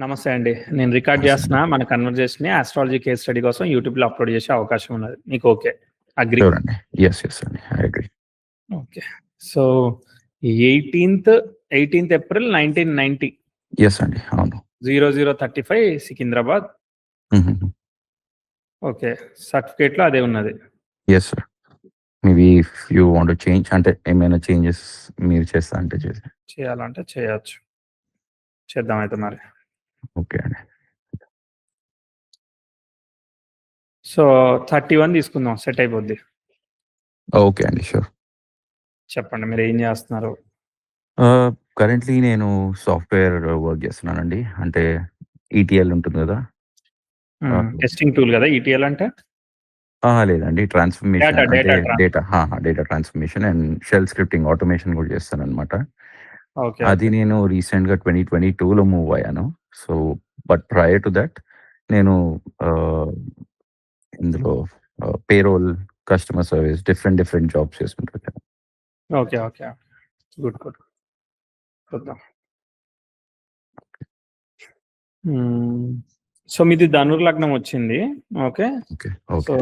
నమస్తే అండి. నేను రికార్డ్ చేస్తున్నా మన కన్వర్జేషన్‌ని ఆస్ట్రాలజీ కేస్ స్టడీ కోసం యూట్యూబ్‌లో అప్‌లోడ్ చేసే అవకాశం ఉన్నది. మీకు ఓకే. అగ్రీ? Sure అండి. యెస్ అండి. I agree. Okay. So 18th April 1990 yes అండి. అవును. 0035 సికింద్రాబాద్. ఓకే. సర్టిఫికేట్‌లో అదే ఉన్నది. Yes sir. Maybe if you want to change అంటే ఏమైనా చేంజెస్ మీరు చేస్తా అంటే చేయాలంటే చేయొచ్చు. చేద్దాం అయితే మరి. ఓకే అండి. సో 31 తీసుకుందాం, సెట్ అయిపోద్ది. ఓకే అండి. షూర్. చెప్పండి మీరు ఏం చేస్తున్నారు? కరెంట్లీ నేను సాఫ్ట్‌వేర్ వర్క్ చేస్తున్నానండి. అంటే ఈటీఎల్ ఉంటుంది కదా! టెస్టింగ్ టూల్ కదా ఈటీఎల్ అంటే? లేదండి. ట్రాన్స్‌ఫర్మేషన్ అంటే data data transformation and shell scripting automation కూడా చేస్తాననమాట. ఓకే. అది నేను రీసెంట్‌గా 2022లో మూవ్ అయ్యాను. So but prior to that నేను ఇందులో payroll, customer service different jobs చేసుకుంటూ వచ్చాను. ఓకే. గుడ్. చూద్దాం. సో మీది ధనుర్లగ్నం వచ్చింది. ఓకే. సో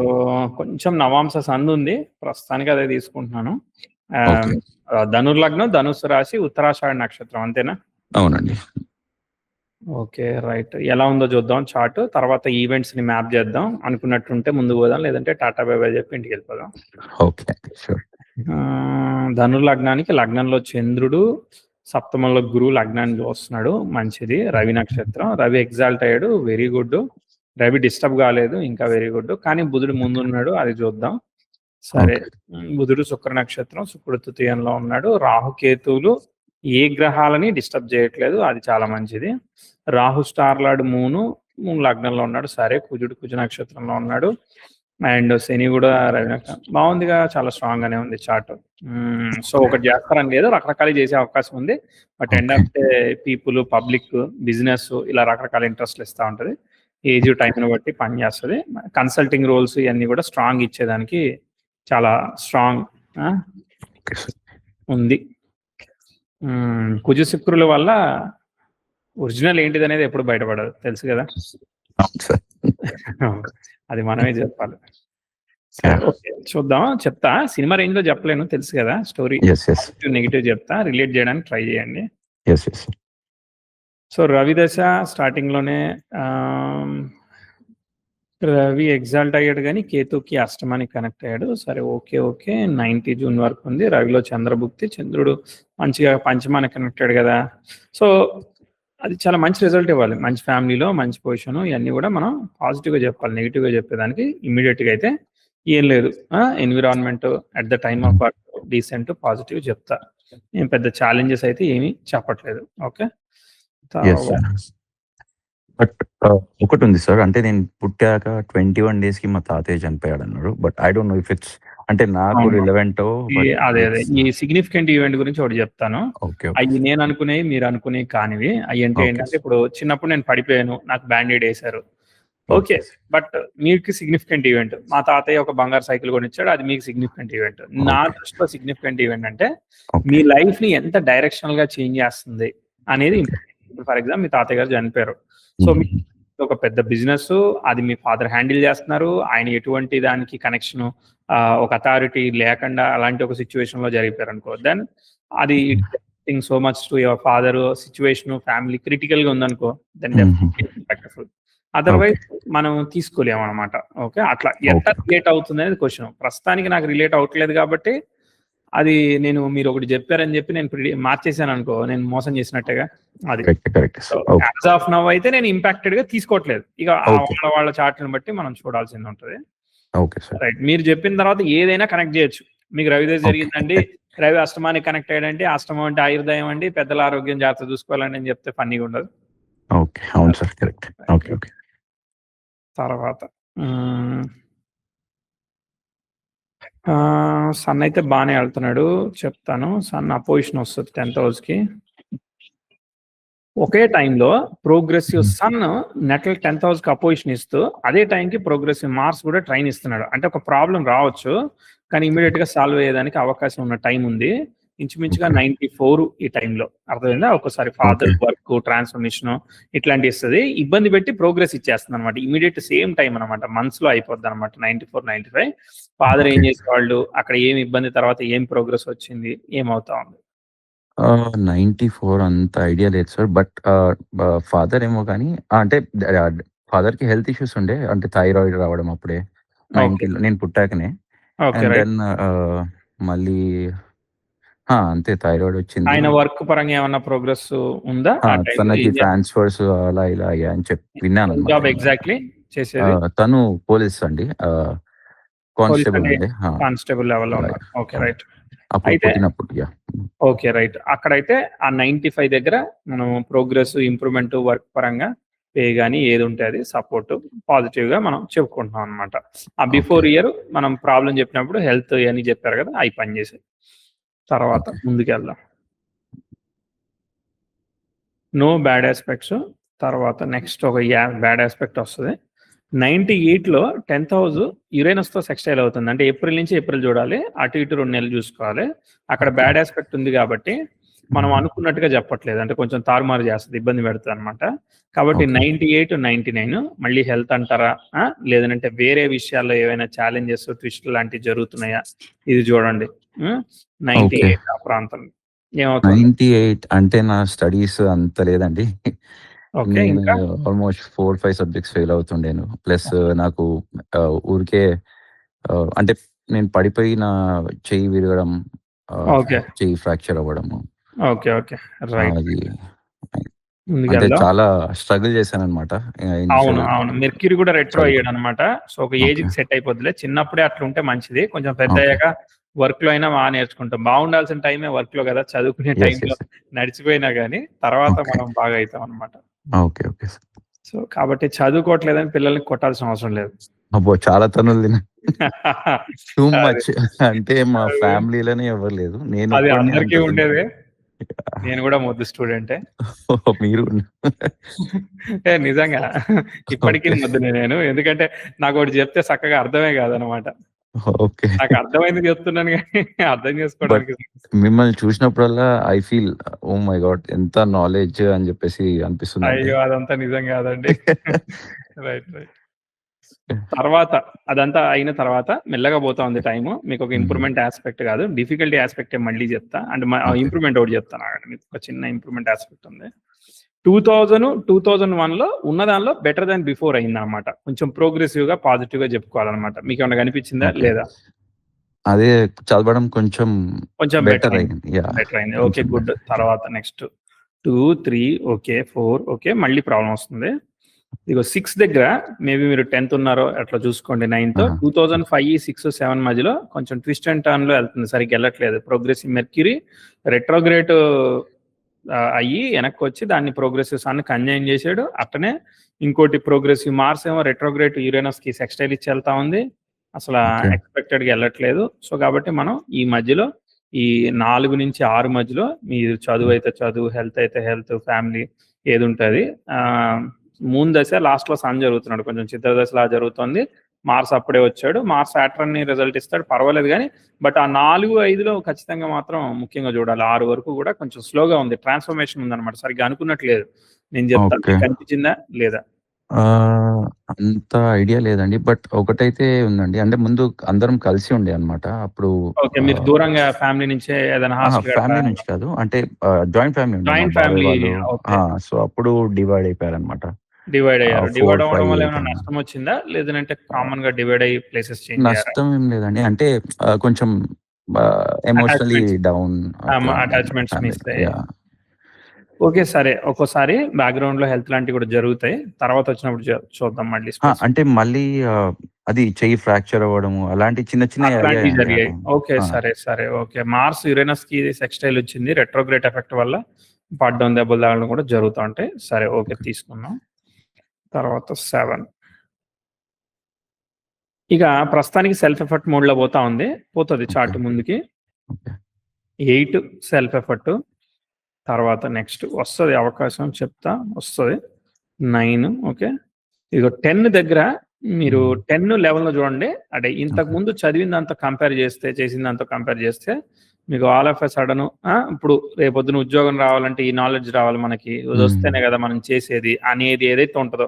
కొంచెం నవాంశ సంధి ఉంది. ప్రస్తుతానికి అదే తీసుకుంటున్నాను. ధనుర్లగ్నం, ధనుస్సు రాశి, ఉత్తరాషాఢ నక్షత్రం అంతేనా? అవునండి. Okay, right. ఎలా ఉందో చూద్దాం చార్ట్. తర్వాత ఈవెంట్స్ ని మ్యాప్ చేద్దాం. అనుకున్నట్టుంటే ముందుకు పోదాం, లేదంటే టాటా బై బై చెప్పి ఇంటికి వెళ్ళిపోదాం. Okay, sure. ధనుర్లగ్నానికి లగ్నంలో చంద్రుడు, సప్తమంలో గురువు లగ్నాన్ని వస్తున్నాడు. మంచిది. రవి నక్షత్రం. రవి ఎగ్జాల్ట్ అయ్యాడు, వెరీ గుడ్. రవి డిస్టర్బ్ కాలేదు, ఇంకా వెరీ గుడ్. కానీ బుధుడు ముందున్నాడు, అది చూద్దాం. సరే, బుధుడు శుక్ర నక్షత్రం, శుక్రుడు తృతీయంలో ఉన్నాడు. రాహుకేతువులు ఏ గ్రహాలని డిస్టర్బ్ చేయట్లేదు, అది చాలా మంచిది. రాహు స్టార్లాడు మూను లగ్నంలో ఉన్నాడు. సరే, కుజుడు కుజ నక్షత్రంలో ఉన్నాడు. అండ్ శని కూడా రవి నక్షత్రం బాగుందిగా, చాలా స్ట్రాంగ్ గానే ఉంది చార్ట్. సో ఒకటి చేస్తారని లేదు, రకరకాలు చేసే అవకాశం ఉంది. But end of day people, public, business ఇలా రకరకాల ఇంట్రెస్ట్లు ఇస్తూ ఉంటుంది. ఏజ్ టైంని బట్టి పని చేస్తుంది. కన్సల్టింగ్ రోల్స్ ఇవన్నీ కూడా స్ట్రాంగ్ ఇచ్చేదానికి చాలా స్ట్రాంగ్ ఉంది. కుజ శుక్రుల వల్ల ఒరిజినల్ ఏంటిది అనేది ఎప్పుడు బయటపడదు, తెలుసు కదా. అది మనమే చెప్పాలి. ఓకే, చూద్దాం. చెప్తా, సినిమా రేంజ్ లో చెప్పలేను, తెలుసు కదా. స్టోరీ నెగిటివ్ చెప్తా, రిలేట్ చేయడానికి ట్రై చేయండి. సో రవి దశ స్టార్టింగ్ లోనే రవి ఎగ్జాల్ట్ అయ్యాడు, కానీ కేతుకి అష్టమానికి కనెక్ట్ అయ్యాడు. సరే, ఓకే 90 జూన్ వరకు ఉంది. రవిలో చంద్రభుక్తి, చంద్రుడు మంచిగా పంచమానికి కనెక్ట్ అయ్యాడు కదా. సో అది చాలా మంచి రిజల్ట్ ఇవ్వాలి. మంచి ఫ్యామిలీలో మంచి పొజిషన్, ఇవన్నీ కూడా మనం పాజిటివ్గా చెప్పాలి. నెగిటివ్గా చెప్పేదానికి ఇమ్మీడియట్గా అయితే ఏం లేదు. Environment at the time of work decent positive చెప్తా. ఏం పెద్ద ఛాలెంజెస్ అయితే ఏమీ చెప్పట్లేదు. ఓకే. బట్ ఒకటి ఉంది సార్, అంటే నేను పుట్టాక 21 days కి మా తాతయ్య చనిపోయాడు అన్నారు. But I don't know if it's అంటే నాకు రిలవెంట్. అదే ఈ సిగ్నిఫికెంట్ ఈవెంట్ గురించి ఒకటి చెప్తాను. అవి నేను అనుకునేవి, మీరు అనుకునేవి కానివి. అవి అంటే ఏంటంటే, ఇప్పుడు చిన్నప్పుడు నేను పడిపోయాను, నాకు బ్యాండేడ్ వేశారు. ఓకే, బట్ మీకు సిగ్నిఫికెంట్ ఈవెంట్. మా తాతయ్య ఒక బంగారు సైకిల్ కొనిచ్చాడు, అది మీకు సిగ్నిఫికెంట్ ఈవెంట్. నా దృష్టిలో సిగ్నిఫికెంట్ ఈవెంట్ అంటే మీ లైఫ్ ని ఎంత డైరెక్షనల్ గా చేంజ్ చేస్తుంది అనేది. ఫర్ ఎగ్జాంపుల్, మీ తాతయ్య గారు చనిపోయారు. సో ఒక పెద్ద బిజినెస్, అది మీ ఫాదర్ హ్యాండిల్ చేస్తున్నారు. ఆయన ఎటువంటి దానికి కనెక్షన్, ఒక అథారిటీ లేకుండా అలాంటి ఒక సిచ్యువేషన్ లో జరిగిపోయారు అనుకో, దెన్ అది thing so much to your father. Situation family critical గా ఉందనుకో, దెన్ ఇంపాక్ట్ఫుల్. అదర్వైజ్ మనం తీసుకోలేము అనమాట. ఓకే, అట్లా ఎంత రిలేట్ అవుతుంది అనేది క్వశ్చన్. ప్రస్తుతానికి నాకు రిలేట్ అవ్వట్లేదు కాబట్టి అది నేను, మీరు ఒకటి చెప్పారని చెప్పి నేను మార్చేసాను అనుకో, నేను మోసం చేసినట్టుగా. అది యాజ్ ఆఫ్ నవ్ అయితే నేను ఇంపాక్టెడ్ గా తీసుకోవట్లేదు. ఇక వాళ్ళ చార్ట్లను బట్టి మనం చూడాల్సింది ఉంటుంది. రైట్, మీరు చెప్పిన తర్వాత ఏదైనా కనెక్ట్ చేయొచ్చు. మీకు రవిదేశ్ జరిగిందండి, రవి అష్టమానికి కనెక్ట్ అయ్యాడంటే, అష్టమం అంటే ఆయుర్దాయం అండి, పెద్దల ఆరోగ్యం జాగ్రత్త చూసుకోవాలండి అని చెప్తే ఫన్నీగా ఉండదు. తర్వాత సన్ అయితే బాగానే వెళ్తున్నాడు, చెప్తాను. సన్ అపోజిషన్ వస్తుంది 10th house కి. ఒకే టైంలో progressive sun natal 10th house కి అపోజిషన్ ఇస్తూ, అదే టైంకి ప్రోగ్రెసివ్ మార్స్ కూడా ట్రైన్ ఇస్తున్నాడు. అంటే ఒక ప్రాబ్లం రావచ్చు, కానీ ఇమీడియట్ గా సాల్వ్ అయ్యేదానికి అవకాశం ఉన్న టైం ఉంది. ఇంచుమించుగా 94 ఈ టైంలో. అర్థమైందా? ఒకసారి ఫాదర్ వర్క్ ట్రాన్స్ఫర్మేషన్ ఇట్లాంటి ఇస్తుంది, ఇబ్బంది పెట్టి ప్రోగ్రెస్ ఇచ్చేస్తుంది అనమాట. ఇమీడియట్ సేమ్ టైం అనమాట, మంత్స్ లో అయిపోద్ది అనమాట. 94, 95 ఫాదర్ ఏం చేసేవాళ్ళు, అక్కడ ఏం ఇబ్బంది, తర్వాత ఏం ప్రోగ్రెస్ వచ్చింది, ఏమవుతా ఉంది? 94 అంత ఐడియా లేదు సార్. బట్ ఫాదర్ ఏమో కానీ అంటే ఫాదర్ కి హెల్త్ ఇష్యూస్ ఉండే, అంటే థైరాయిడ్ రావడం అప్పుడే 90లో నేను పుట్టాకనే. అండ్ దెన్ మళ్ళీ అంతే థైరాయిడ్ వచ్చింది. ఆయన వర్క్ పరంగా ఏమన్నా ప్రోగ్రెస్ ఉందా? తనకి ట్రాన్స్ఫర్స్ అలా ఇలా అయ్యా అని చెప్పి విన్నాను. జాబ్ ఎగ్జాక్ట్లీ చేసేది తను పోలీస్ అండి, కానిస్టేబుల్ అండి. కానిస్టేబుల్ లెవెల్ లో ఉన్నారు. Okay right. అప్పుడు పుట్టినప్పుడు ఓకే రైట్. అక్కడైతే ఆ 95 దగ్గర మనం ప్రోగ్రెస్, ఇంప్రూవ్మెంట్, వర్క్ పరంగా పే కానీ ఏది ఉంటే అది సపోర్ట్ పాజిటివ్ గా మనం చెప్పుకుంటున్నాం అనమాట. ఆ బిఫోర్ ఇయర్ మనం ప్రాబ్లం చెప్పినప్పుడు హెల్త్ అని చెప్పారు కదా, అవి పనిచేసాయి. తర్వాత ముందుకెళ్దాం. No bad aspects. తర్వాత నెక్స్ట్ ఒక బ్యాడ్ ఆస్పెక్ట్ వస్తుంది. 98లో 10th హౌస్ యురేనస్ తో సెక్స్టైల్ అవుతుంది. అంటే ఏప్రిల్ నుంచి ఏప్రిల్ చూడాలి, అటు ఇటు 2 నెలలు చూసుకోవాలి. అక్కడ బ్యాడ్ ఆస్పెక్ట్ ఉంది కాబట్టి మనం అనుకున్నట్టుగా చెప్పట్లేదు, అంటే కొంచెం తారుమారు చేస్తుంది, ఇబ్బంది పెడుతుంది అనమాట. కాబట్టి 98, 99 మళ్ళీ హెల్త్ అంటారా, లేదంటే వేరే విషయాల్లో ఏవైనా ఛాలెంజెస్, ట్విస్ట్ లాంటివి జరుగుతున్నాయా, ఇది చూడండి. 98 ఆ ప్రాంతం ఏమవుతుంది? 98 అంటే నా స్టడీస్ అంత లేదండి. నేను ఆల్మోస్ట్ 4-5 సబ్జెక్ట్స్ ఫెయిల్ అవుతుండేను. ప్లస్ నాకు ఊరికే అంటే నేను పడిపోయి నా చెయ్యి విరగడం, చెయ్యి ఫ్రాక్చర్ అవ్వడము. అంటే చాలా స్ట్రగుల్ చేశాను అనమాట. అవును అవును, మెర్క్యూరీ కూడా రెట్రో అయ్యాడు అనమాట. సో ఒక ఏజ్ కి సెట్ అయిపోద్దిలే, చిన్నప్పుడే అట్లా ఉంటే మంచిది. కొంచెం పెద్ద అయ్యాక వర్క్ లో అయినా బాగా నేర్చుకుంటాం. బాగుండాల్సిన టైమే వర్క్ లో కదా, చదువుకునే టైంలో నడిచిపోయినా గానీ తర్వాత మనం బాగా అవుతాం అనమాట. సో కాబట్టి చదువుకోవట్లేదని పిల్లల్ని కొట్టాల్సిన అవసరం లేదు. అబ్బో, చాలా తనులు తిన్నా. టూ మచ్ అంటే మా ఫ్యామిలీలోనే ఎవరు లేదు, నేను అందరికీ ఉండేది. నేను కూడా మొద్దు స్టూడెంటే. మీరు నిజంగా ఇప్పటికీ మొద్దునే నేను, ఎందుకంటే నాకు ఒకటి చెప్తే చక్కగా అర్థమే కాదనమాట. నాకు అర్థమైంది చెప్తున్నాను కానీ అర్థం చేసుకోవడానికి. మిమ్మల్ని చూసినప్పుడల్లా I feel oh my God ఎంత నాలెడ్జ్ అని చెప్పేసి అనిపిస్తుంది. అయ్యో అదంతా నిజం కాదండి. Right right. తర్వాత అదంతా అయిన తర్వాత మెల్లగా పోతా ఉంది టైం. మీకు ఒక ఇంప్రూవ్మెంట్ ఆస్పెక్ట్ కాదు, డిఫికల్టీ ఆస్పెక్ట్ మళ్ళీ చెప్తా. అండ్ ఇంప్రూవ్మెంట్ ఒకటి చెప్తాను, మీకు ఒక చిన్న ఇంప్రూవ్మెంట్ ఆస్పెక్ట్ ఉంది. 2000-2001లో ఉన్న దానిలో బెటర్ దాన్ బిఫోర్ అయింది అనమాట. కొంచెం ప్రోగ్రెసివ్ గా, పాజిటివ్ గా చెప్పుకోవాలన్నమాట. మీకు ఏమైనా కనిపించిందా లేదా? అదే చదవడం కొంచెం బెటర్ అయింది. Okay good. తర్వాత నెక్స్ట్ 2, 3, ఓకే 4, ఓకే మళ్ళీ ప్రాబ్లం వస్తుంది. ఇగో 6 దగ్గర మేబీ మీరు 10th ఉన్నారో అట్లా చూసుకోండి. 9th 2005, 6, 7 మధ్యలో కొంచెం ట్విస్ట్ అండ్ టర్న్ లో వెళ్తుంది, సరిగ్గా వెళ్ళట్లేదు. ప్రోగ్రెసివ్ మెర్క్యూరీ రెట్రోగ్రేట్ అయ్యి వెనక్కి వచ్చి దాన్ని ప్రోగ్రెసివ్ సన్ కంజైన్ చేశాడు. అట్టనే ఇంకోటి ప్రోగ్రెసివ్ మార్స్ ఏమో రెట్రోగ్రేట్ యురేనస్ కి సెక్స్టైల్ ఇచ్చి వెళ్తా ఉంది, అసలు ఎక్స్పెక్టెడ్ గా వెళ్ళట్లేదు. సో కాబట్టి మనం ఈ మధ్యలో ఈ 4 నుంచి 6 మధ్యలో మీరు చదువు అయితే చదువు, హెల్త్ అయితే హెల్త్, ఫ్యామిలీ ఏది ఉంటుంది. మూన్ దశ లాస్ట్ లో సన్ జరుగుతున్నాడు, కొంచెం చిత్రదశలా జరుగుతుంది. మార్స్ అప్పుడే వచ్చాడు, మార్స్ సాటర్న్ ని రిజల్ట్ ఇస్తాడు, పర్వాలేదు కానీ. బట్ ఆ 4-5లో ఖచ్చితంగా మాత్రం ముఖ్యంగా చూడాలి. 6 వరకు కూడా కొంచెం స్లోగా ఉంది, ట్రాన్స్ఫర్మేషన్ ఉందన్నమాట, సరిగ్గా అనుకున్నట్లేదు. నేను చెప్తాను, కనిపించిందా లేదా? అంత ఐడియా లేదండి, బట్ ఒకటైతే ఉందండి. అంటే ముందు అందరం కలిసి ఉండే అన్నమాట అప్పుడు. ఓకే, మీరు దూరంగా ఫ్యామిలీ నుంచే ఏదైనా ఫ్యామిలీ నుంచి కాదు, అంటే జాయింట్ ఫ్యామిలీ. సో అప్పుడు డివైడ్ అయిపోయారు అనమాట. డివైడ్ అయ్యారు. డివైడ్ అవ్వడం వల్ల ఏమైనా నష్టం వచ్చిందా, లేదంటే కామన్ గా డివైడ్ అయ్యి ప్లేసెస్ చేంజ్ అయ్యారా? నష్టం ఏం లేదండి, అంటే కొంచెం ఎమోషనల్లీ డౌన్, అటాచ్మెంట్స్ మిస్ అయ్యాయి. ఓకే సరే, ఒక్కోసారి బ్యాక్గ్రౌండ్ లో హెల్త్ లాంటివి కూడా జరుగుతాయి, తర్వాత వచ్చినప్పుడు చూద్దాం మళ్ళీ. అంటే మళ్ళీ అది చెయ్యి ఫ్రాక్చర్ అవ్వడము అలాంటి చిన్న చిన్న జరిగాయి. ఓకే సరే సరే ఓకే. మార్స్ యురేనస్ కి సెక్స్టైల్ వచ్చింది, రెట్రోగ్రేట్ ఎఫెక్ట్ వల్ల పడ్డం, దెబ్బలు తాగడం కూడా జరుగుతూ ఉంటాయి. సరే ఓకే తీసుకున్నాం. తర్వాత 7 ఇక ప్రస్తుతానికి సెల్ఫ్ ఎఫర్ట్ మోడ్ లో పోతా ఉంది, పోతుంది చార్ట్ ముందుకి. 8 సెల్ఫ్ ఎఫర్ట్. తర్వాత నెక్స్ట్ వస్తుంది అవకాశం, చెప్తా వస్తుంది 9. ఓకే ఇక 10 దగ్గర మీరు 10 లెవెల్లో చూడండి. అంటే ఇంతకు ముందు చదివిన దాంతో కంపేర్ చేస్తే, చేసిన దాంతో కంపేర్ చేస్తే మీకు ఆల్ ఆఫ్ ఎ సడన్ ఇప్పుడు రేపొద్దున ఉద్యోగం రావాలంటే ఈ నాలెడ్జ్ రావాలి మనకి, ఇది వస్తేనే కదా మనం చేసేది అనేది ఏదైతే ఉంటుందో,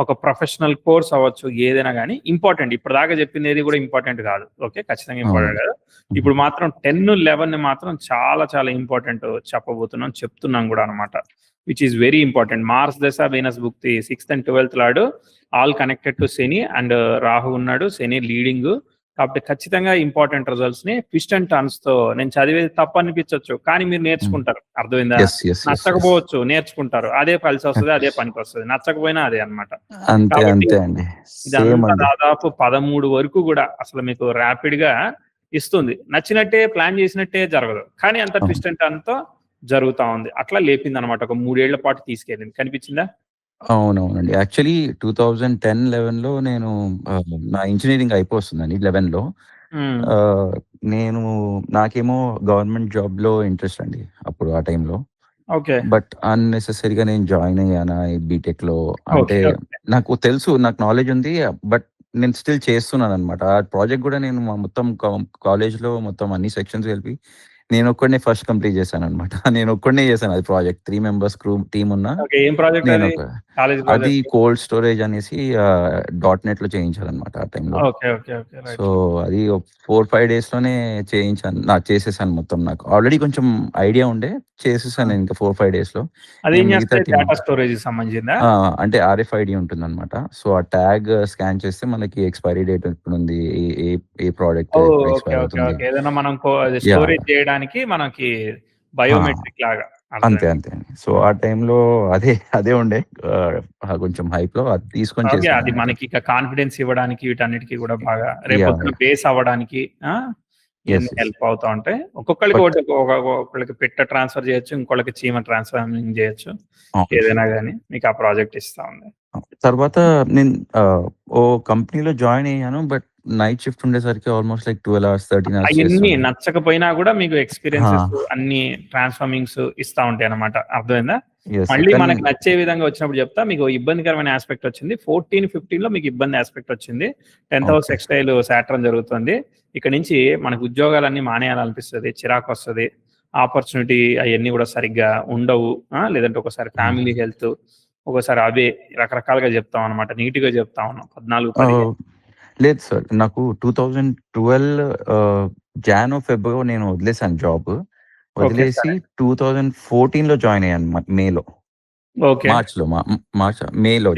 ఒక ప్రొఫెషనల్ కోర్స్ అవ్వచ్చు, ఏదైనా కానీ ఇంపార్టెంట్. ఇప్పుడు దాకా చెప్పింది ఏది కూడా ఇంపార్టెంట్ కాదు, ఓకే, ఖచ్చితంగా ఇంపార్టెంట్ కాదు. ఇప్పుడు మాత్రం 10-11 మాత్రం చాలా చాలా ఇంపార్టెంట్ చెప్తున్నాం కూడా అనమాట, which is very important. Mars దశ వీనస్ భుక్తి 6th and 12th lord all connected to Shani and Rahu ఉన్నాడు, శని లీడింగ్. కాబట్టి ఖచ్చితంగా ఇంపార్టెంట్ రిజల్ట్స్ ని ట్విస్ట్ అండ్ టర్న్స్ తో, నేను చదివేది తప్పు అనిపించవచ్చు కానీ మీరు నేర్చుకుంటారు, అర్థమైందా? నచ్చకపోవచ్చు, నేర్చుకుంటారు, అదే కలిసి వస్తుంది, అదే పనికి వస్తుంది, నచ్చకపోయినా అదే అనమాట. ఇదంతా దాదాపు 13 వరకు కూడా అసలు మీకు ర్యాపిడ్ గా ఇస్తుంది. నచ్చినట్టే ప్లాన్ చేసినట్టే జరగదు, కానీ అంత ట్విస్ట్ అండ్ టర్న్ తో జరుగుతా ఉంది. అట్లా లేపింది అనమాట, ఒక 3 ఏళ్ల పాటు తీసుకెళ్ళింది. కనిపించిందా? అవునవునండి. యాక్చువల్లీ 2010-11లో నేను నా ఇంజినీరింగ్ అయిపోతుందండి 11లో. నాకేమో గవర్నమెంట్ జాబ్‌లో ఇంట్రెస్ట్ అండి అప్పుడు ఆ టైంలో. ఓకే. బట్ అన్నెసెసరీగా నేను జాయిన్ అయ్యానా ఈ బీటెక్‌లో అంటే నాకు తెలుసు, నాకు నాలెడ్జ్ ఉంది. బట్ నేను స్టిల్ చేస్తున్నాననమాట. ఆ ప్రాజెక్ట్ గూడా నేను మొత్తం కాలేజ్‌లో మొత్తం అన్ని సెక్షన్స్ కలిపి నేనొక్కడినే ఫస్ట్ కంప్లీట్ చేశాననమాట. నేనొక్కడినే చేశాను అది ప్రాజెక్ట్. 3 మెంబర్స్ టీమ్ ఉన్న ఏం ప్రాజెక్ట్ అది? అది కోల్డ్ స్టోరేజ్ అనేసి .NETలో చేయించాలనమాట ఆ టైంలో. సో అది 4-5 డేస్‌లోనే చేసేసాను మొత్తం. నాకు ఆల్రెడీ కొంచెం ఐడియా ఉండే, చేసేసాను నేను ఇంకా 4-5 డేస్‌లో. డేటా స్టోరేజ్ సంబంధించిందా? అంటే RFID ఉంటుందన్నమాట. సో ఆ ట్యాగ్ స్కాన్ చేస్తే మనకి ఎక్స్‌పైరీ డేట్ ఎప్పుడుంది, ఏ ప్రోడక్ట్ ఎక్స్‌పైర్ అవుతుంది. ఏదైనా మనం స్టోరేజ్ చేయడానికి మనకి బయోమెట్రిక్ లాగా. అంతే అండి. సో ఆ టైంలో అదే ఉండే కొంచెం హైప్‌లో అది తీసుకొని చేశాను. అది మనకి ఇక కాన్ఫిడెన్స్ ఇవ్వడానికి వీటన్నిటికీ కూడా బాగా రేపొద్దున బేస్ అవ్వడానికి హెల్ప్ అవుతా ఉంటాయి. ఒక్కొక్కరికి పెట్ట ట్రాన్స్ఫర్ చేయొచ్చు, ఇంకొకరికి చీమ ట్రాన్స్ఫర్మింగ్ చేయొచ్చు, ఏదైనా కానీ మీకు ఆ ప్రాజెక్ట్ ఇస్తా ఉంది. తర్వాత నేను ఓ కంపెనీలో జాయిన్ అయ్యాను. బట్ నైట్ షిఫ్ట్ ఉండేసరికి ఆల్మోస్ట్ లైక్ 12 hours 13 hours అవన్నీ నచ్చకపోయినా కూడా మీకు ఎక్స్పీరియన్సెస్ అన్ని ట్రాన్స్ఫార్మింగ్స్ ఇస్తా ఉంటాయి అన్నమాట, అర్థమైందా? మళ్ళీ మనకి నచ్చే విధంగా వచ్చినప్పుడు చెప్తా. మీకు ఇబ్బందికరమైన ఆస్పెక్ట్ వచ్చింది 14-15లో, మీకు ఇబ్బంది ఆస్పెక్ట్ వచ్చింది. 10th house టెక్స్టైల్ సాటర్న్ జరుగుతుంది. ఇక్కడ నుంచి మనకు ఉద్యోగాలన్నీ మానేయాలనిపిస్తుంది, చిరాకు వస్తుంది, ఆపర్చునిటీ అవన్నీ కూడా సరిగ్గా ఉండవు. లేదంటే ఒకసారి ఫ్యామిలీ హెల్త్, ఒకసారి అవే రకరకాలుగా చెప్తాం అనమాట, నీట్ గా చెప్తా ఉన్నాం. 14-15 లేదు సార్, నాకు 2012 Jan-Feb నేను వదిలేసాను జాబ్. వదిలేసి 2014లో జాయిన్ అయ్యాను మేలో. మేలో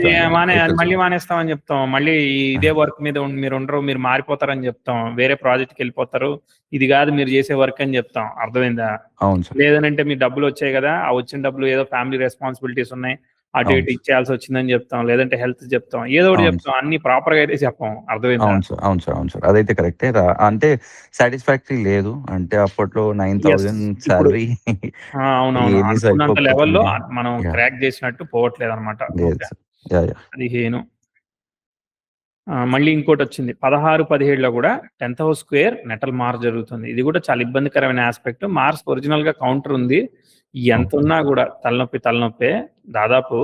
మళ్ళీ మానేస్తామని చెప్తాం. మళ్ళీ ఇదే వర్క్ మీద మీరు ఉండరు, మీరు మారిపోతారని చెప్తాం, వేరే ప్రాజెక్ట్కి వెళ్ళిపోతారు, ఇది కాదు మీరు చేసే వర్క్ అని చెప్తాం, అర్థమైందా? లేదనంటే మీ డబ్బులు వచ్చాయి కదా, ఆ వచ్చిన డబ్బులు ఏదో ఫ్యామిలీ రెస్పాన్సిబిలిటీస్ ఉన్నాయి, అటు ఇటు ఇచ్చేయాల్సి వచ్చిందని చెప్తాం, లేదంటే హెల్త్ చెప్తాం, ఏదో ఒకటి చెప్తాం, అన్ని ప్రాపర్ గా అయితే చెప్పాం, అర్థమైందా? అవును సార్, అదైతే కరెక్టే. అంటే సాటిస్ఫాక్టరీ లేదు, అంటే అప్పట్లో 9,000 సాలరీ అనుకున్నంత లెవెల్లో మనం క్రాక్ చేసినట్టు పోవట్లేదు అనమాట. 15 మళ్ళీ ఇంకోటి వచ్చింది 16-17లో కూడా 10th house square natal Mars జరుగుతుంది. ఇది కూడా చాలా ఇబ్బందికరమైన ఆస్పెక్ట్. మార్స్ ఒరిజినల్ గా కౌంటర్ ఉంది, ఎంత ఉన్నా కూడా తలనొప్పే. దాదాపు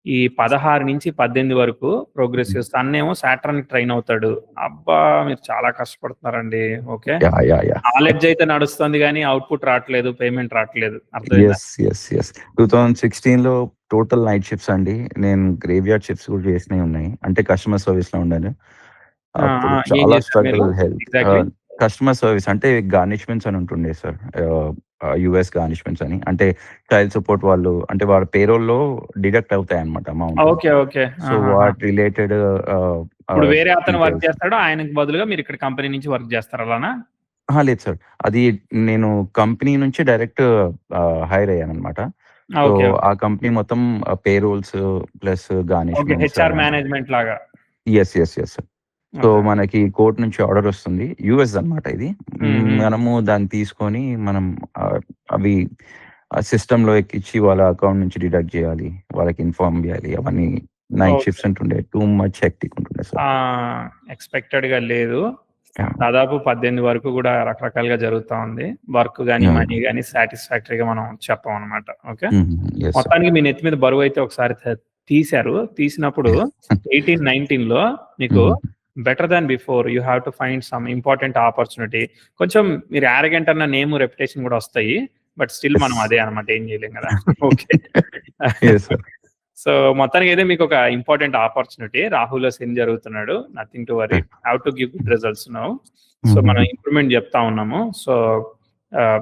ఈ 16-18 వరకు ప్రోగ్రెసివ్. సన్ ఏమో సాటర్న్ ట్రైన్ అవుతాడు. అబ్బా మీరు చాలా కష్టపడుతున్నారండి. ఓకే, నాలెడ్జ్ అయితే నడుస్తుంది కానీ అవుట్పుట్ రావట్లేదు, పేమెంట్ రావట్లేదు, అర్థమైందా? 2016లో టోటల్ నైట్ షిఫ్ట్స్ అండి. నేను గ్రేవ్ యార్డ్ షిఫ్ట్స్ కూడా చేసినవి ఉన్నాయి, అంటే కస్టమర్ సర్వీస్ లో ఉండాలి. చాలా స్ట్రగుల్ హెల్త్. కస్టమర్ సర్వీస్ అంటే గార్నిష్మెంట్స్ అని ఉంటుండే సార్, US గార్నిష్మెంట్స్ అని, అంటే చైల్డ్ సపోర్ట్ వాళ్ళు, అంటే వాళ్ళ పేరోల్లో డిడక్ట్ అవుతాయి అన్నమాట అమౌంట్. సో వాట్ రిలేటెడ్ వేరే అతను వర్క్ చేస్తాడు, ఆయనకు బదులుగా మీరు ఇక్కడ కంపెనీ నుంచి వర్క్ చేస్తారు అలానా? లేదు సార్, అది నేను కంపెనీ నుంచి డైరెక్ట్ హైర్ అయ్యాను అనమాట. సో ఆ కంపెనీ మొత్తం పేరోల్స్ ప్లస్ గార్నిష్మెంట్స్, HR మేనేజ్మెంట్ లాగా. ఎస్ సో మనకి కోర్ట్ నుంచి ఆర్డర్ వస్తుంది, US అన్నమాట ఇది. మనము దాన్ని తీసుకొని మనం అవి సిస్టమ్ లో ఎక్కించి వాళ్ళ అకౌంట్ నుంచి డిడక్ట్ చేయాలి, వాళ్ళకి ఇన్ఫార్మ్ చేయాలి. అవన్నీ నైట్ షిఫ్ట్స్ ఉంటుండే, టూ మచ్ హెక్టిక్ ఉంటుండే సార్. ఎక్స్పెక్టెడ్ గా లేదు. దాదాపు 18 వరకు కూడా రకరకాలుగా జరుగుతా ఉంది. వర్క్ గానీ మనీ గానీ సాటిస్ఫాక్టరీగా మనం చెప్పాం అనమాట. ఓకే, మొత్తానికి మీ నెత్తి మీద బరువు అయితే ఒకసారి తీశారు. తీసినప్పుడు 18-19లో మీకు better than before. You have to find some important opportunity. కొంచెం మీరు యారగెంట్ అన్న నేమ్, రెప్యుటేషన్ కూడా వస్తాయి. బట్ స్టిల్ మనం అదే అనమాట, ఏం చేయలేం కదా. ఓకే. సో మొత్తానికి అయితే మీకు ఒక ఇంపార్టెంట్ ఆపర్చునిటీ రాహుల్ సెండ్ జరుగుతున్నాడు. Nothing to worry. Have to give good results now. So మనం ఇంప్రూవ్మెంట్ చెప్తా ఉన్నాము. సో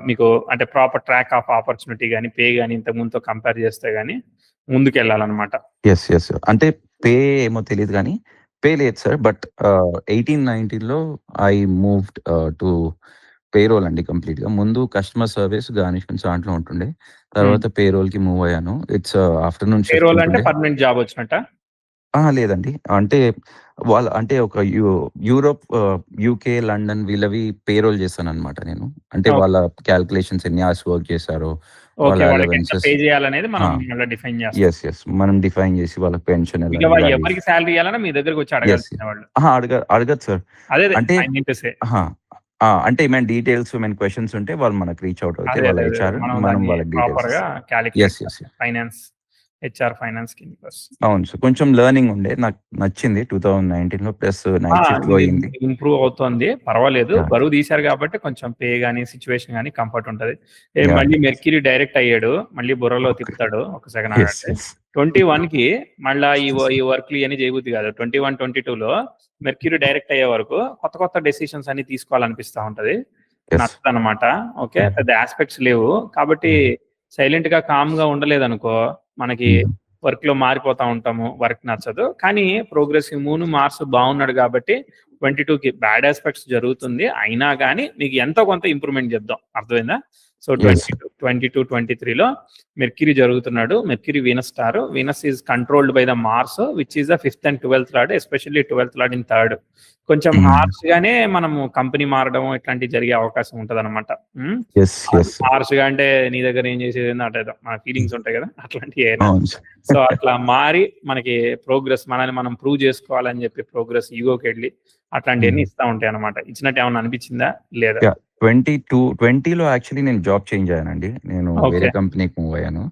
మీకు అంటే ప్రాపర్ ట్రాక్ ఆఫ్ ఆపర్చునిటీ కానీ పే కానీ ఇంతకు ముందుతో కంపేర్ చేస్తే కానీ ముందుకు వెళ్ళాలన్నమాట. ఎస్ అంటే పే ఏమో తెలియదు కానీ పే లేదు సార్. బట్ 18-19లో ఐ మూవ్డ్ టు పేరోల్ అండి కంప్లీట్ గా. ముందు కస్టమర్ సర్వీస్ గార్నిష్మెంట్స్ దాంట్లో ఉంటుండే, తర్వాత పేరోల్ కి మూవ్ అయ్యాను. It's afternoon shift. పేరోల్ అంటే పర్మనెంట్ జాబ్ వచ్చినట్ట? లేదండి, అంటే వాళ్ళ అంటే ఒక యూరోప్, యూకే, లండన్ వీళ్ళవి పేరోల్ చేస్తాను అనమాట నేను. అంటే వాళ్ళ క్యాల్కులేషన్స్ ఎన్ని అవర్స్ వర్క్ చేశారో, వాళ్ళ అలవెన్సెస్ ఎస్ మనం డిఫైన్ చేసి వాళ్ళకి పెన్షన్ ఎవరికి సాలరీ ఇవ్వాలన్నా మీ దగ్గరకు వచ్చి అడగదు సార్. అంటే అంటే ఏమైనా డీటెయిల్స్, ఏమైనా క్వశ్చన్స్ ఉంటే వాళ్ళు మనకు రీచ్ అవుట్ అవుతాయి. వాళ్ళ హెచ్ఆర్ మనం వాళ్ళకి డీటెయిల్స్. ఫైనాన్స్, హెచ్ఆర్ ఫైనాన్స్ కింద. అవును సార్, కొంచెం లెర్నింగ్ ఉండే, నాకు నచ్చింది 2019లో. ప్లస్ నైట్ షిఫ్ట్ పోయింది, ఇంప్రూవ్ అవుతుంది, పర్వాలేదు. బరువు తీశారు కాబట్టి కొంచెం పే గానీ సిచ్యువేషన్ గానీ కంఫర్ట్ ఉంటది. మళ్ళీ మెర్క్యూరీ డైరెక్ట్ అయ్యాడు, మళ్ళీ బుర్రలో తిప్పుతాడు ఒక సెకండ్. 21 కి మళ్ళీ ఈ వర్క్లు ఇవన్నీ చేయబుద్ది కాదు. 21, 22లో మెర్క్యూరీ డైరెక్ట్ అయ్యే వరకు కొత్త డెసిషన్స్ అన్ని తీసుకోవాలనిపిస్తా ఉంటది. నచ్చదు అనమాట. ఓకే, పెద్ద ఆస్పెక్ట్స్ లేవు కాబట్టి సైలెంట్ గా కామ్ గా ఉండలేదు అనుకో, మనకి వర్క్ లో మారిపోతా ఉంటాము, వర్క్ నచ్చదు. కానీ ప్రోగ్రెసివ్ మూవ్, మార్క్స్ బాగున్నాడు కాబట్టి 22కి బ్యాడ్ ఆస్పెక్ట్స్ జరుగుతుంది, అయినా కానీ మీకు ఎంతో కొంత ఇంప్రూవ్మెంట్ చెప్దాం, అర్థమైందా? సో 22, 23లో మెర్క్యూరీ జరుగుతున్నాడు. Mercury Venus star. Venus is controlled by the Mars which is the 5th and 12th lord, especially 12th lord in third. కొంచెం హార్ష్ గానే మనము కంపెనీ మారడం ఇట్లాంటివి జరిగే అవకాశం ఉంటది అనమాట. హార్ష్ గా అంటే నీ దగ్గర ఏం చేసేది అంటే మన ఫీలింగ్స్ ఉంటాయి కదా, అట్లాంటివి. సో అట్లా మారి మనకి ప్రోగ్రెస్, మనల్ని మనం ప్రూవ్ చేసుకోవాలని చెప్పి ప్రోగ్రెస్ ఈగోకి వెళ్ళి అట్లాంటివన్నీ ఇస్తా ఉంటాయి అనమాట. ఇచ్చినట్టు ఏమన్నా అనిపించిందా లేదా? 2020లో యాక్చువల్లీ నేను జాబ్ చేంజ్ అయ్యానండి. నేను వేరే కంపెనీకి మూవ్ అయ్యాను.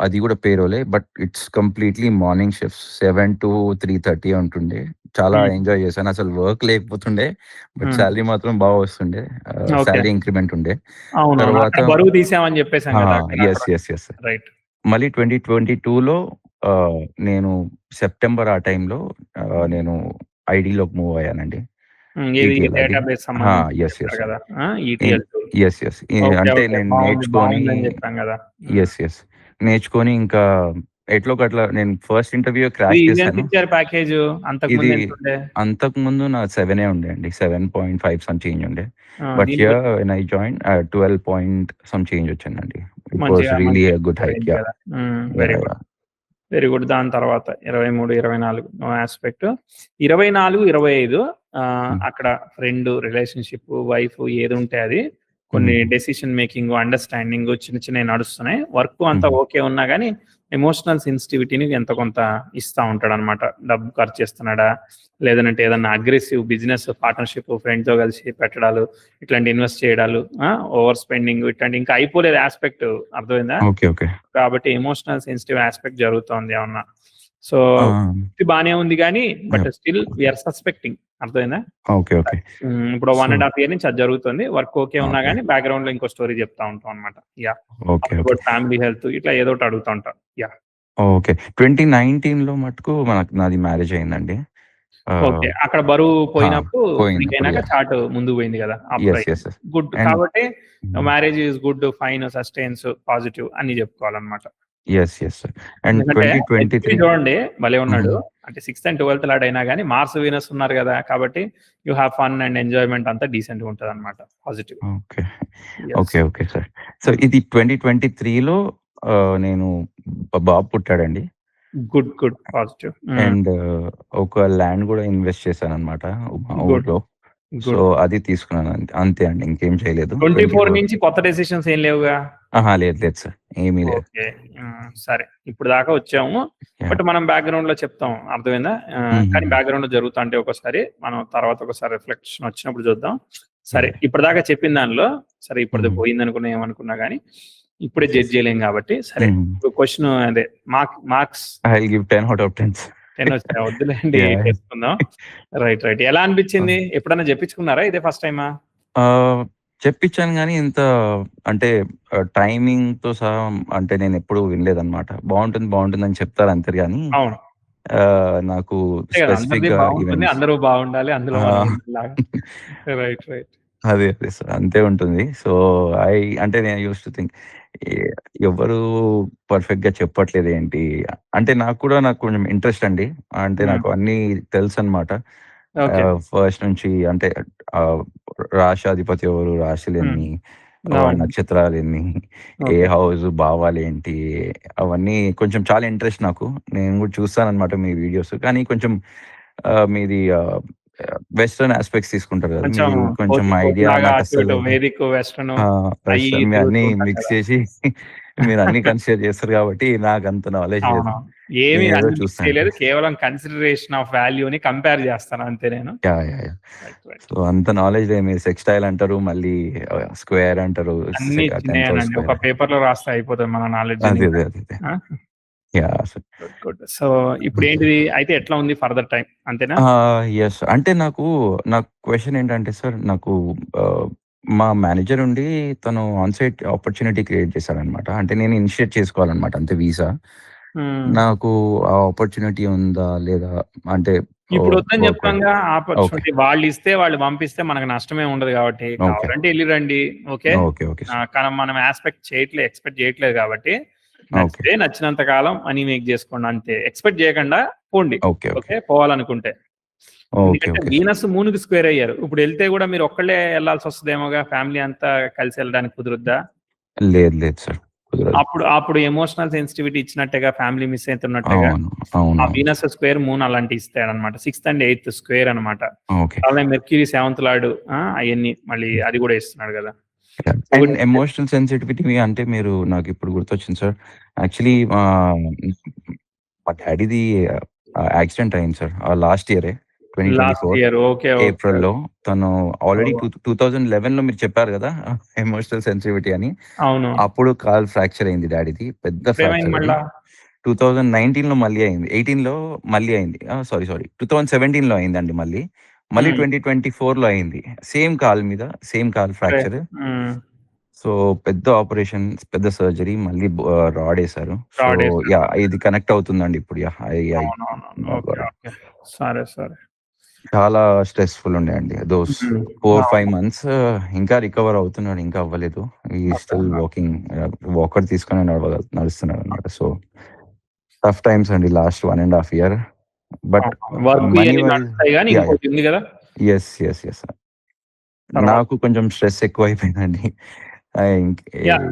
అది కూడా పేరోలే, but it's completely morning shift, 7 to 3:30 ఉంటుండే. చాలా ఎంజాయ్ చేశాను. అసలు వర్క్ లేకపోతుండే, బట్ శాలరీ మాత్రం బాగా వస్తుండే. శాలరీ ఇంక్రిమెంట్ ఉండే. తర్వాత బరువు తీసామని చెప్పేసి మళ్ళీ 2022లో నేను సెప్టెంబర్ ఆ టైంలో నేను ఐడిలోకి మూవ్ అయ్యానండి. అంటే నేను నేర్చుకొని ఇంకా ఎట్లో అట్లా నేను ఫస్ట్ ఇంటర్వ్యూ క్రాక్ చేశాను. ఇది అంతకు ముందు నా 7 ఉండే అండి, 7.5 సమ్ చేంజ్ ఉండే. But here when I join 12 point some change వచ్చిందండి. It was really a good hike. Very good. దాని తర్వాత 23, 24 నో ఆస్పెక్ట్. 24, 25 అక్కడ ఫ్రెండ్, రిలేషన్షిప్, వైఫ్ ఏది ఉంటే అది, కొన్ని డెసిషన్ మేకింగ్, అండర్స్టాండింగ్ చిన్న నడుస్తున్నాయి. వర్క్ అంతా ఓకే ఉన్నా కానీ ఎమోషనల్ సెన్సిటివిటీని ఎంత కొంత ఇస్తా ఉంటాడు అనమాట. డబ్బు ఖర్చు చేస్తున్నాడా, లేదంటే ఏదన్నా అగ్రెసివ్ బిజినెస్ పార్ట్నర్షిప్, ఫ్రెండ్తో కలిసి పెట్టడాలు, ఇట్లాంటి ఇన్వెస్ట్ చేయడాలు, ఓవర్ స్పెండింగ్, ఇట్లాంటి ఇంకా అయిపోలేదు ఆస్పెక్ట్, అర్థమైందా? కాబట్టి ఎమోషనల్ సెన్సిటివ్ ఆస్పెక్ట్ జరుగుతోంది ఏమన్నా. సో ఇది బానే ఉంది కానీ బట్ స్టిల్ వీఆర్ సస్పెక్టింగ్, అర్థమైందా? ఇప్పుడు 1.5 year నుంచి అది జరుగుతుంది. వర్క్ ఓకే ఉన్నా కానీ బ్యాక్గ్రౌండ్ లో ఇంకో స్టోరీ చెప్తా ఉంటాం అనమాట. ఫ్యామిలీ హెల్త్ ఇట్లా ఏదో ఒకటి అడుగుతా ఉంటాం. 2019లో మటుకు నాది మ్యారేజ్ అయిందండి. ఓకే, అక్కడ బరువు పోయినప్పుడు చార్ట్ ముందు పోయింది కదా, గుడ్. కాబట్టి marriage is good, fine, sustains, positive అన్ని చెప్పుకోవాలన్నమాట. చూడండి భలే ఉన్నాడు. అంటే 6th and 12th లార్డ్ అయినా కానీ మార్స్, వీనస్ ఉన్నారు కదా, కాబట్టి you have fun and enjoyment అంతా డీసెంట్ గా ఉంటది అనమాట. పాజిటివ్. Okay sir. సో ఇది 2023లో నేను బాబు పుట్టాడండి. Good positive. అండ్ ఒక ల్యాండ్ కూడా ఇన్వెస్ట్ చేశాను అనమాట మా ఊర్లో. సో అది తీసుకున్నాను, అంతే అండి, ఇంకేం చేయలేదు. 24 నుంచి కొత్త డెసిషన్స్ ఏం లేవుగా? లేదు సార్, ఏమీ లేదు. సరే, ఇప్పుడు దాకా వచ్చాము, బట్ మనం బ్యాక్గ్రౌండ్ లో చెప్తాం, అర్థమైందా? కానీ బ్యాక్గ్రౌండ్ లో జరుగుతా అంటే ఒకసారి మనం తర్వాత ఒకసారి రిఫ్లెక్షన్ వచ్చినప్పుడు చూద్దాం. సరే, ఇప్పటిదాకా చెప్పిన దానిలో సరే ఇప్పుడు పోయింది అనుకున్నా, ఏమనుకున్నా కానీ ఇప్పుడే జడ్జ్ చేయలేం కాబట్టి సరే, క్వశ్చన్ అదే marks. I will give 10 out of 10. 10 వచ్చాయి. వద్దులేండి యాహ్! చేసుకుందాం. రైట్. ఎలా అనిపించింది? ఎప్పుడన్నా చెప్పించుకున్నారా? ఇదే ఫస్ట్ టైమా? చెప్పించాను గానీ ఇంత అంటే టైమింగ్‌తో సహా అంటే నేనెప్పుడు వినలేదనమాట. బావుంటుందని చెప్తారు అంతే గాని అవును. నాకు అంతే కదా! అందరిది స్పెసిఫిక్‌గా బావుంటుంది. ఈవెంట్స్ అందరూ బావుండాలి. అందులో ఆ! మనం ఉండాలిలాగా. రైట్. అదే సార్. అంతే ఉంటుంది. సో, ఐ అంటే నేను యూజ్డ్ టు థింక్ ఎ ఎవ్వరు పర్ఫెక్ట్‌గా చెప్పట్లేదేంటి? అంటే నాకు కొంచెం ఇంట్రెస్ట్ అండి. అంటే హ్మ్. నాకు అన్నీ తెలుసనమాట. ఓకే. ఫస్ట్ నుంచి అంటే ఆహ్, రాశాధిపతి ఎవరు? హ్మ్. రాశులెన్ని? అవును. నక్షత్రాలెన్ని? ఏ ఓకే. హౌస్? భావాలేంటి? అవన్నీ కొంచెం చాలా ఇంట్రెస్ట్ నాకు. నేను గూడా చూస్తాననమాట మీ వీడియోస్. కానీ కొంచెం మీది వెస్టర్న్ యాస్పెక్ట్స్ తీసుకుంటారు గదా! కొంచెం మీది కొంచెం ఐడియా కోతిలాగా అటు ఇటు నాకస్సలు వేదిక్, వెస్టర్ను ఆ! అయి వెస్టర్న్‌వి అన్నీ తిరుగుతూ ఉంటాం మిక్స్ కదా! చేసి మీరన్నీ కన్సిడర్ చేస్తారు గాబట్టి నాకంత నాలెడ్జ్ లేదు. అవునవును. ఏమి నేనేదో అన్ని మిక్స్ చూస్తాను. చేయలేదు. కేవలం కన్సిడరేషన్ ఆఫ్ వాల్యూని కంపేర్ చేస్తాను అంతే నేను. యాహ్! రైట్. సో, అంత నాలెడ్జ్ లేదు. మీరు సెక్స్‌టైల్ అంటారు. మళ్ళీ స్క్వేర్ అంటారు. అన్నీ 10th హౌస్ చిన్నయేనండి. ఒక స్క్వేర్. పేపర్‌లో రాస్తే అయిపోతది మన నాలెడ్జ్ అదే. ఇంకా. అదే. అదే. ఆ! అసలు గుడ్. So, okay. ఇప్పుడేంటిది? అయితే ఎట్లా ఉంది ఫర్దర్ టైమ్ అంతేనా? యెస్. అంటే నాకు క్వెషన్ ఏంటంటే సార్ నాకు ఆహ్, మా మేనేజర్ ఉండి తను ఆన్ సైట్ ఆపర్చునిటీ క్రియేట్ చేశాడనమాట. అంటే నేను ఇనిషియేట్ చేసుకోవాలనమాట అంతే వీసా. హ్మ్. నాకు ఆ ఆపర్చునిటీ ఉందా? లేదా? అంటే ఇప్పుడొద్దని వర్క్ జెప్పాంగా ఓకే. ఆపర్చునిటీ. వాళ్ళిస్తే, వాళ్ళు పంపిస్తే మనకు నష్టమే ఉండదు గాబట్టి, ఓకే. కావాలంటే ఎళ్లి రండి. ఓకే. Okay sir. కానీ మనం ఎక్స్‌పెక్ట్ జేయట్లేదు గాబట్టి, ఓకే. నచ్చినంత కాలం మనీ మేక్ జేసుకోండి అంతే. ఎక్స్‌పెక్ట్ జేయకండా పోండి. ఓకే. ఓకే. పోవాలనుకుంటే. ఎందుకంటే ఓకే సార్. వీనస్ మూన్‌కి స్క్వేర్ అయ్యారు. ఇప్పుడెళ్తే గూడా మీరు ఒక్కళ్ళే ఎళ్ళాల్సొస్తదేమోగా, ఫ్యామిలీ అంతా కలిసి ఎళ్ళడానికి కుదురుద్దా? లేదు సార్. కుదరదు. అప్పుడు ఎమోషనల్ సెన్సిటివిటీ ఇచ్చినట్టేగా, ఫ్యామిలీ మిస్ అయితున్నట్టేగా. అవును. ఆ అవునవును. వీనస్ స్క్వేర్, మూన్ అలాంటియి ఇస్తాడనమాట. 6థ్ అండ్ 8థ్ స్క్వేర్ అనమాట. ఓకే. అలానే మెర్క్యూరీ 7థ్ లార్డ్ అయన్నీ మళ్ళీ అది గూడా ఇస్తున్నాడు గదా! అండ్ ఒకటి ఎమోషనల్ సెన్సిటివిటీ అంటే మీరు నాకిప్పుడు గుర్తొచ్చింది సార్. యాక్చువల్లీ మా డ్యాడీది యాక్సిడెంట్ అయింది సార్. లాస్ట్ ఇయరే లాస్ట్ 2024 ఇయర్. ఓకే. ఏప్రిల్‌లో. తను ఆల్రెడీ ఓహ్! 2011లో మీరు చెప్పారు గదా! ఎమోషనల్ సెన్సిటివిటీ అని. అవును. అప్పుడు కాలు ఫ్రాక్చర్ అయింది డ్యాడీది. పెద్ద ఇప్పుడేమైంది ఫ్రాక్చర్ అది. మళ్ళా? 2019లో మళ్ళీ అయింది. 18లో మళ్ళీ అయింది. సారీ. 2017లో అయిందండి మళ్ళీ. మళ్ళీ హ్మ్. 2024లో అయింది. సేమ్ కాలు అరే! ఫ్రాక్చర్. హ్మ్. సో, పెద్ద ఆపరేషన్, పెద్ద సర్జరీ మళ్ళీ రాడేశారు. సో, రాడేసారు. ఇది కనెక్ట్ అవుతుందండి ఇప్పుడు. యాహ్! ఐ అవునవునవును. ఓకే. సరే. చాలా స్ట్రెస్‌ఫుల్ ఉండే అండి. దోస్ హ్మ్. 4, 5 అవును. మంత్స్ ఇంకా రికవర్ అవుతున్నాడు. ఇంకా అవ్వలేదు. హి ఈస్ స్టిల్ అర్థమైంది. వాకింగ్. వాకర్ తీసుకొని నడుస్తున్నాడనమాట. సో, టఫ్ టైమ్స్ అండి లాస్ట్ 1 ½ ఇయర్. బట్ అవును. వర్క్ మనీ ఇయన్నీ వైస్ నడుస్తాయి గానీ యాహ్! ఇంకోటి ఉంది గదా! యెస్. తర్వాత నాకు కొంచెం స్ట్రెస్ ఎక్కువైపోయిందండి. ఇంక్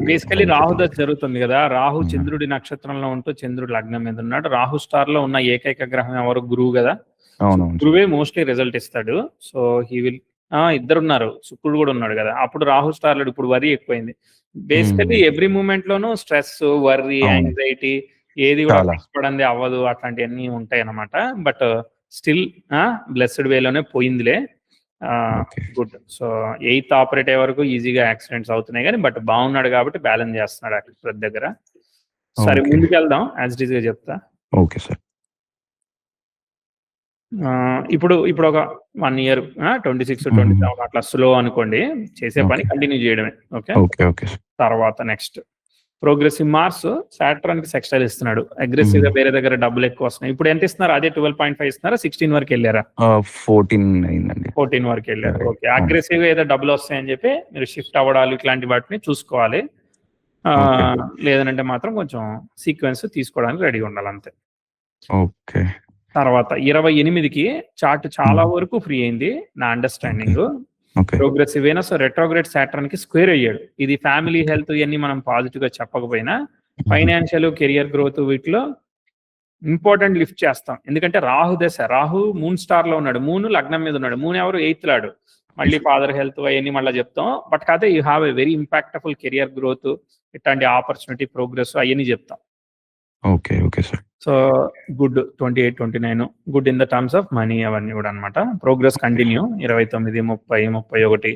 బేసికల్లీ హెల్త్ రాహు దశ రిలేటెడ్. జరుగుతుంది గదా! రాహు హ్మ్. చంద్రుడి నక్షత్రంలో ఉంటూ చంద్రుడు లగ్నం మీద ఉన్నాడు. రాహు స్టార్‌లో ఉన్న ఏకైక గ్రహం ఎవరు? గురువు గదా! సో, అవునవును సార్. గురువే మోస్ట్‌లీ రిజల్ట్ ఇస్తాడు. సో, హి విల్ ఇద్దరున్నారు. శుక్రుడు గూడా ఉన్నాడు గదా! అప్పుడు రాహు స్టార్‌లో ఇప్పుడు వరీ ఎక్కువైంది. Basically hmm. ఎవ్రీ మూమెంట్‌లోనూ స్ట్రెస్, వర్రీ, అవును. యాంగ్జైటీ ఏది గూడా చాలా. కష్టపడంది అవ్వదు. అట్లాంటియన్నీ ఉంటాయన్నమాట. బట్ స్టిల్ బ్లెస్డ్ వేలోనే పోయిందిలే. Ah, okay. Good. So, eighth operate అయ్యే వరకు ఈజీగా యాక్సిడెంట్స్ అవుతున్నాయి గానీ, బట్ బాగున్నాడు గాబట్టి బ్యాలెన్స్ జేస్తున్నాడు అక్కడ ప్రతి దగ్గర. సరే ఓకే. ముందుకెళ్దాం. యాజ్ ఇట్ ఈస్‌గా జెప్తా. Okay sir. ఇప్పుడొక 1 ఇయర్ 26, హుహుహు. 27 అట్లా స్లో అనుకోండి. చేసే పని ఓకే. కంటిన్యూ జేయడమే. ఓకే. Okay sir. తర్వాత నెక్స్ట్ ప్రోగ్రెసివ్ మార్స్ సాటర్న్‌కి సెక్స్టైల్ ఇస్తున్నాడు. హ్మ్. అగ్రెసివ్‌గా వేరే దగ్గర డబ్బులెక్కువొస్తున్నాయి. ఇప్పుడు ఎంత ఇస్తున్నారు? అదే 12.5 ఇస్తున్నారా? 16 వరకెళ్లారా? 14 అయిందండి. 14 వరకెళ్లారు. యాహ్! ఓకే. అవును. అగ్రెసివ్‌గా ఏదో డబ్బులొస్తాయని జెప్పి మీరు షిఫ్ట్ అవ్వడాలు ఇట్లాంటి వాటిని చూసుకోవాలి. ఓకే. లేదనంటే మాత్రం కొంచెం సీక్వెన్స్ తీసుకోవడానికి రెడీగా ఉండాలంతే. ఓకే. తర్వాత 28కి చార్ట్ చాలా హ్మ్. వరకు ఫ్రీ అయింది. నా okay. Understanding. Okay. Progressive Venus retrograde సాటర్న్‌కి స్క్వేర్ అయ్యాడు. ఇది ఫ్యామిలీ ఓకే. హెల్త్ ఇయన్నీ మనం పాజిటివ్‌గా చెప్పకపోయినా, హుహు. ఫైనాన్షియల్, కెరియర్ గ్రోత్ వీటిలో ఇంపార్టెంట్ లిఫ్ట్ చేస్తాం. ఎందుకంటే రాహు దశ. రాహు మూన్ స్టార్‌లో ఉన్నాడు. మూన్ లగ్నం మీద ఉన్నాడు. మూన్ ఎవరు? Eighth lord. మళ్ళీ ఫాదర్ హెల్త్ అయన్నీ మళ్ళా చెప్తాం. బట్ కాతే you have a very impactful career growth ఇట్లాంటి ఆపర్చునిటీ, ప్రోగ్రెస్ అయన్నీ చెప్తాం. Okay sir. So, good 28, 29 good in the terms of money అవన్నీ గూడా అన్నమాట. Progress okay. కంటిన్యూ 29, 30, 31,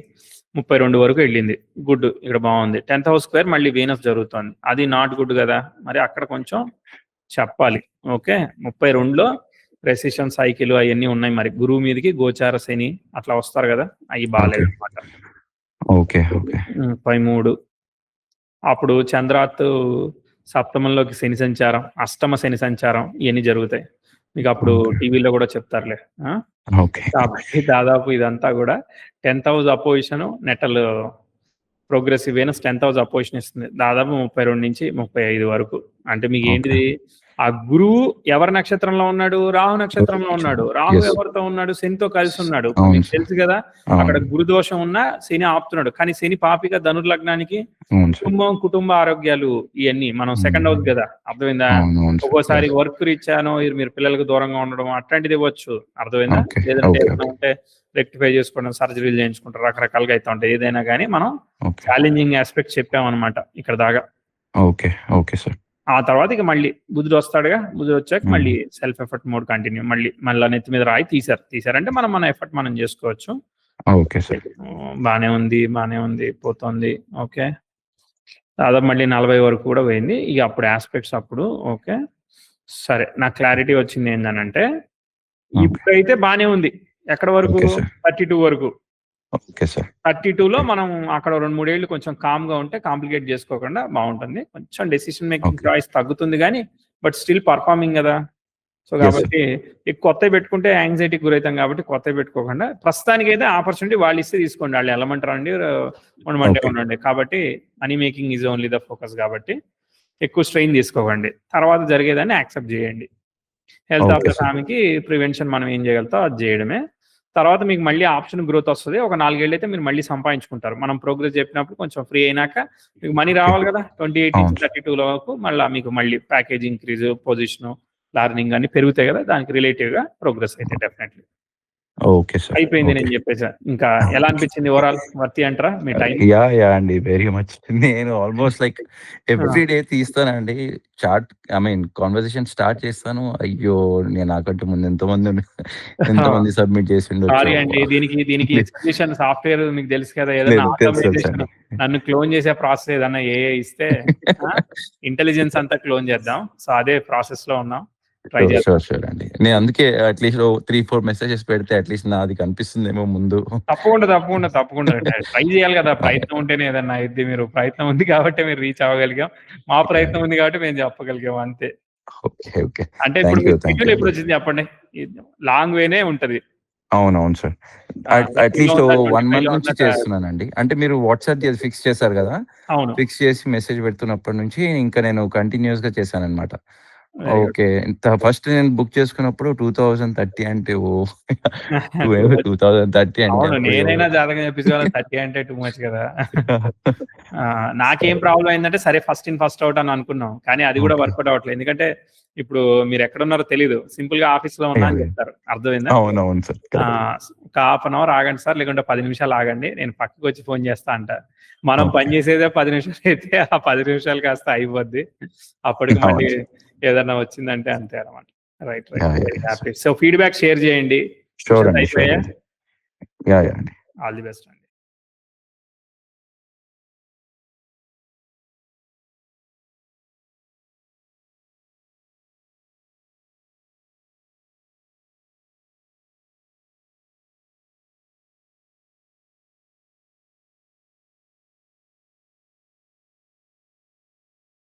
32 వరకు ఎళ్ళింది. గుడ్. ఇక్కడ బావుంది. 10థ్ హౌస్ స్క్వేర్ మళ్ళీ వీనస్ జరుగుతోంది. అది నాట్ గుడ్ గదా! మరి అక్కడ కొంచెం చెప్పాలి. ఓకే. 32లో ప్రెసిషన్ సైకిల్ అవన్నీ ఉన్నాయి. మరి గురువు మీదకి గోచార శని అట్లా వస్తారు కదా, అవి బాగాలేదు అనమాట. ఓకే ఓకే 33 అప్పుడు చంద్రాత్ సప్తమంలోకి శని సంచారం, అష్టమ శని సంచారం ఇవన్నీ జరుగుతాయి. మీకు అప్పుడు టీవీలో కూడా చెప్తారులే. కాబట్టి దాదాపు ఇదంతా కూడా 10th house opposition, natal progressive Venus 10th house opposition ఇస్తుంది దాదాపు 32 నుంచి 35 వరకు. అంటే మీకు ఏంటిది, ఆ గురువు ఎవరి నక్షత్రంలో ఉన్నాడు, రాహు నక్షత్రంలో ఉన్నాడు. రాహు ఎవరితో ఉన్నాడు, శనితో కలిసి ఉన్నాడు. మీకు తెలుసు కదా, అక్కడ గురు దోషం ఉన్నా శని ఆపుతున్నాడు. కానీ శని పాపిగా ధనుర్లగ్నానికి కుటుంబ ఆరోగ్యాలు ఇవన్నీ మనం సెకండ్ హౌస్ కదా, అర్థమైందా. ఒక్కోసారి వర్క్ రీచ్చానో మీరు పిల్లలకు దూరంగా ఉండడం అట్లాంటిది ఇవ్వచ్చు, అర్థమైందా. లేదంటే ఏదైనా ఉంటే రెక్టిఫై చేసుకోవడం, సర్జరీలు చేయించుకుంటారు, రకరకాలుగా అయితే ఉంటాయి. ఏదైనా కానీ మనం ఛాలెంజింగ్ ఆస్పెక్ట్ చెప్పామన్నమాట ఇక్కడ దాకా. Okay sir. ఆ తర్వాత ఇక మళ్ళీ బుధుడు వస్తాడుగా, బుధుడు వచ్చాక మళ్ళీ సెల్ఫ్ ఎఫర్ట్ మోడ్ కంటిన్యూ. మళ్ళీ నెత్తి మీద రాయి తీసారంటే మన ఎఫర్ట్ మనం చేసుకోవచ్చు. Okay sir. బానే ఉంది పోతుంది. ఓకే, దాదాపు మళ్ళీ 40 వరకు కూడా పోయింది. ఇక అప్పుడు ఆస్పెక్ట్స్ అప్పుడు ఓకే సరే, నాకు క్లారిటీ వచ్చింది ఏంటనంటే ఇప్పుడైతే బానే ఉంది. ఎక్కడ వరకు, 32 వరకు. 32లో మనం అక్కడ 2-3 ఏళ్ళు కొంచెం కామ్ గా ఉంటే కాంప్లికేట్ చేసుకోకుండా బాగుంటుంది. కొంచెం డెసిషన్ మేకింగ్ చాయిస్ తగ్గుతుంది కానీ బట్ స్టిల్ పర్ఫార్మింగ్ కదా. సో కాబట్టి కొత్తవి పెట్టుకుంటే యాంగ్జైటీకి గురవుతాం కాబట్టి కొత్తవి పెట్టుకోకుండా ప్రస్తుతానికి అయితే ఆపర్చునిటీ వాళ్ళు ఇస్తే తీసుకోండి. వాళ్ళు వెళ్ళమంటారండి, ఉండండి. కాబట్టి money making is only the focus కాబట్టి ఎక్కువ స్ట్రెయిన్ తీసుకోకండి. తర్వాత జరిగేదాన్ని యాక్సెప్ట్ చేయండి. హెల్త్ ఆఫ్ ద ఫ్యామిలీకి ప్రివెన్షన్ మనం ఏం చేయగలుగుతాం అది చేయడమే. తర్వాత మీకు మళ్ళీ ఆప్షన్ గ్రోత్ వస్తుంది. ఒక 4 ఏళ్ళు అయితే మీరు మళ్ళీ సంపాదించుకుంటారు. మనం ప్రోగ్రెస్ చెప్పినప్పుడు కొంచెం ఫ్రీ అయినాక మీకు మనీ రావాలి కదా. 28 నుంచి 32 వరకు మళ్ళీ మీకు మళ్ళీ ప్యాకేజ్ ఇంక్రీజ్, పొజిషన్, లర్నింగ్ అన్ని పెరుగుతాయి కదా, దానికి రిలేటివ్ గా ప్రోగ్రెస్ అయితే డెఫినెట్లీ. ఓకే సార్, అయిపోయింది నేను చెప్పేసా. ఇంకా ఎలా అనిపించింది ఓవరాల్, వర్తి అంటారా మీ టైం? యా అండి, వెరీ మచ్. నేను ఆల్మోస్ట్ లైక్ ఎవ్రీ డే తీస్తానండి చాట్, కాన్వర్సేషన్ స్టార్ట్ చేస్తాను. అయ్యో, నేను నాకంటే ముందు ఎంతమంది సబ్మిట్ చేసిండో. సారీ అండి, దీనికి సొల్యూషన్ సాఫ్ట్వేర్ మీకు తెలుసు కదా, ఏదైనా ఆటోమేషన్ నన్ను క్లోన్ చేసే ప్రాసెస్ ఏదన్నా ఇస్తే ఇంటెలిజెన్స్ అంతా క్లోన్ చేద్దాం. సో అదే ప్రాసెస్ లో ఉన్నాం. షూర్ అండి. నేను అందుకే అట్లీస్ట్ 3-4 మెసేజెస్ పెడితే అట్లీస్ట్ నాది కనిపిస్తుందేమో ముందు. తప్పకుండా ట్రై చేయాలి కదా. ప్రయత్నం ఉంటేనే ఏదన్నా అయితే, మీరు ప్రయత్నం ఉంది కాబట్టి మీరు రీచ్ అవ్వగలిగాం. మా ప్రయత్నం ఉంది కాబట్టి మేము చెప్పగలిగాం అంతే. ఓకే. అంటే ఇప్పుడు ఎప్పుడు వచ్చింది చెప్పండి, లాంగ్ వేనే ఉంటది. అవునవును సార్, అట్లీస్ట్ 1 month నుంచి చేస్తున్నానండి. అంటే మీరు వాట్సాప్ ఫిక్స్ చేశారు కదా, ఫిక్స్ చేసి మెసేజ్ పెడుతున్నప్పటి నుంచి ఇంకా నేను కంటిన్యూస్ గా చేశాను అనమాట. ఓకే, ఫస్ట్ నేను బుక్ చేసుకున్నప్పుడు 2030 అంటే 2030 అంటే నేనైనా జాతకం చెప్పించుకోవాలి. 30 అంటే టూ మచ్ కదా. నాకేం ప్రాబ్లం అయిందంటే సరే ఫస్ట్ ఇన్ ఫస్ట్ అవుట్ అని అనుకున్నాం, కానీ అది కూడా వర్కౌట్ అవ్వట్లేదు. ఎందుకంటే ఇప్పుడు మీరు ఎక్కడున్నారో తెలీదు, సింపుల్ గా ఆఫీస్ లో ఉన్నా అని చెప్తారు, అర్థమైందా. అవునవును సార్. ఒక 1/2 hour ఆగండి సార్, లేకుంటే 10 నిమిషాలు ఆగండి, నేను పక్కకు వచ్చి ఫోన్ చేస్తా అంట. మనం పని చేసేదే 10 నిమిషాలు అయితే ఆ 10 నిమిషాలు కాస్త అయిపోద్ది. అప్పటికి మళ్ళీ ఏదన్నా వచ్చిందంటే అంతే అనమాట. Right very happy. So feedback share చేయండి. షూర్ అండి. All the best.